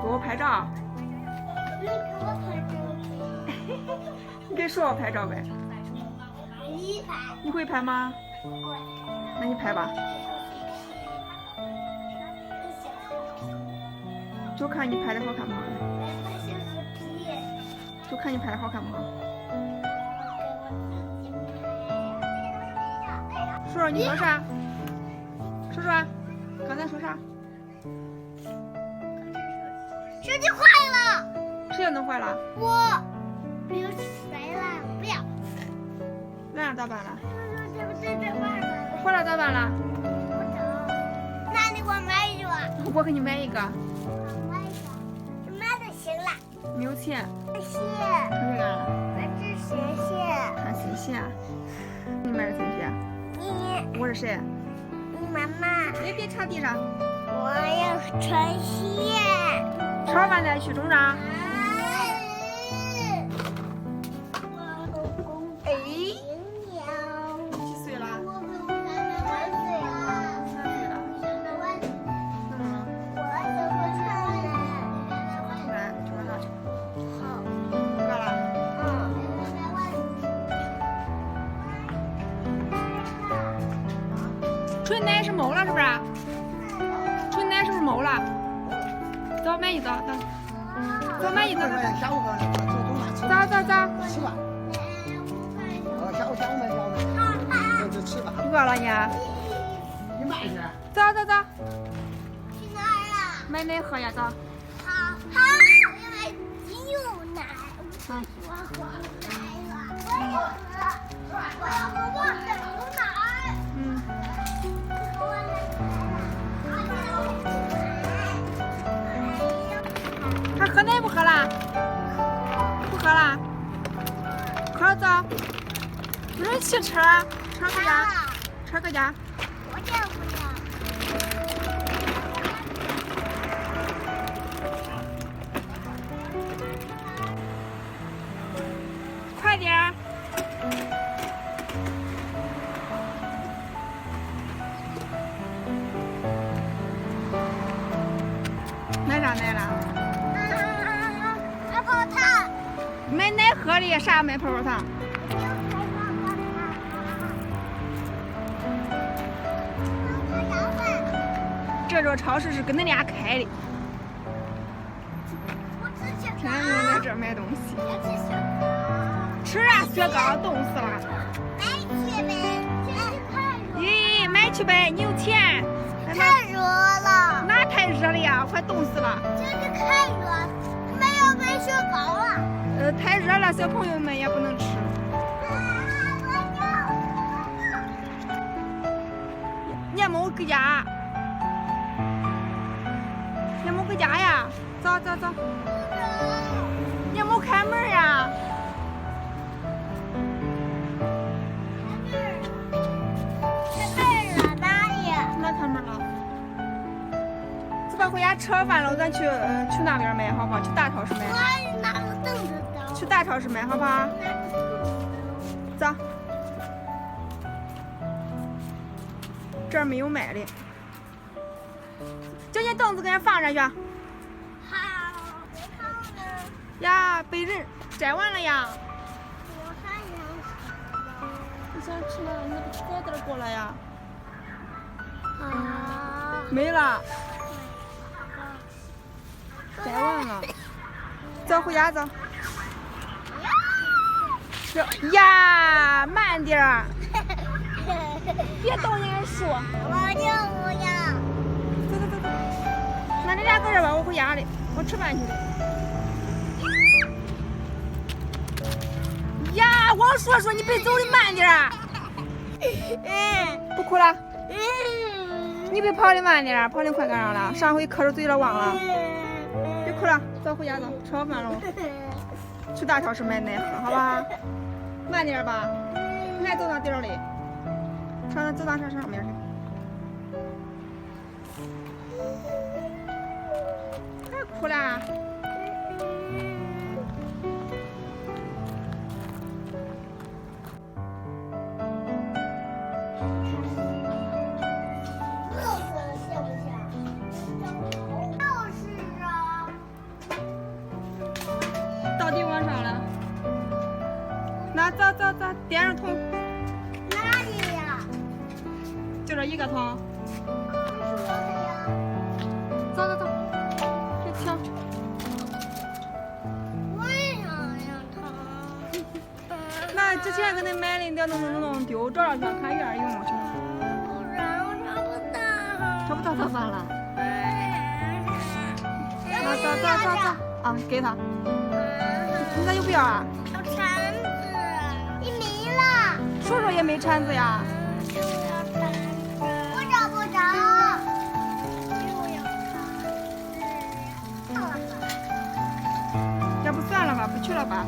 给我拍照。你给说我拍照呗。你会拍吗？那你拍吧。就看你拍的好看不好看。就看你拍的好看不好。说说你说啥？说说，刚才说啥？手机坏了。谁弄坏了？我没有水了，不要。那样咋办了？这坏了。坏了咋办了？不懂。那你给我买一个。我给你买一个。买一个，就买就行了。没有钱。谢谢。看这个。我是谢谢。看谢谢。你买的谁去？你。我是谁？你妈妈。别插地上。我要穿鞋。吃完再去中上。哎，几岁了？3岁了。来，这个拿去。好。饿了。纯奶是没了是不是？纯奶是不是没了？走，买一个，走。走，买一个。下午搞的，走。吃吧。下午买。就吃吧。饿了你？你买去。走。去哪儿了？买奶喝呀，走。好，我要买牛奶。我喜欢喝奶了。我要喝我的牛奶。还喝奶不喝了？不喝了。喝了走。不是骑车，车搁家。车搁家。我这不要。快点儿。买啥奶了？泡泡糖。买奶喝的，啥买泡泡糖？这座超市是跟恁俩开的。天天在这买东西。吃啊，雪糕冻死了。咦，买去呗，你有钱。太热了。哪太热了呀？快冻死了。就是太热，没有买雪糕了。太热了，小朋友们也不能吃。你也没回家。你也没回家呀？走。你也没开门呀？开门了，哪里？哪开门了？走吧，回家吃完饭了，咱去那边买好不好？去大超市买。我拿个凳子走。去大超市买好不好？走。这儿没有卖的。叫你凳子给人放上去。好，好呢。呀，被人摘完了呀。我还想你想吃吗？你不早点过来呀。啊。没了。摘完了。走，回家走。呀，慢点儿。别动你的树。我就不要。走。那你俩搁这吧，我回家里，我吃饭去了。呀，我说你别走的慢点儿。不哭了。你别跑的慢点儿，跑的快干啥了？上回磕着嘴了忘了。别哭了，走回家走，吃好饭了。去大超市买奶喝，好吧？慢点吧，你还走到地儿里，走到上面去。还哭啦？饿死了，像不像？个痛。是我的呀。走走走，别跳。我也想让它。那之前给你买的，你要弄丢着了，去看园有没去？不然我找不到。找不到咋办了？走走，啊，给他。你咋又不要啊？要铲子，你没了。叔叔也没铲子呀。就要铲子，我找不着。就要铲子，算了吧。要不算了吧，不去了吧。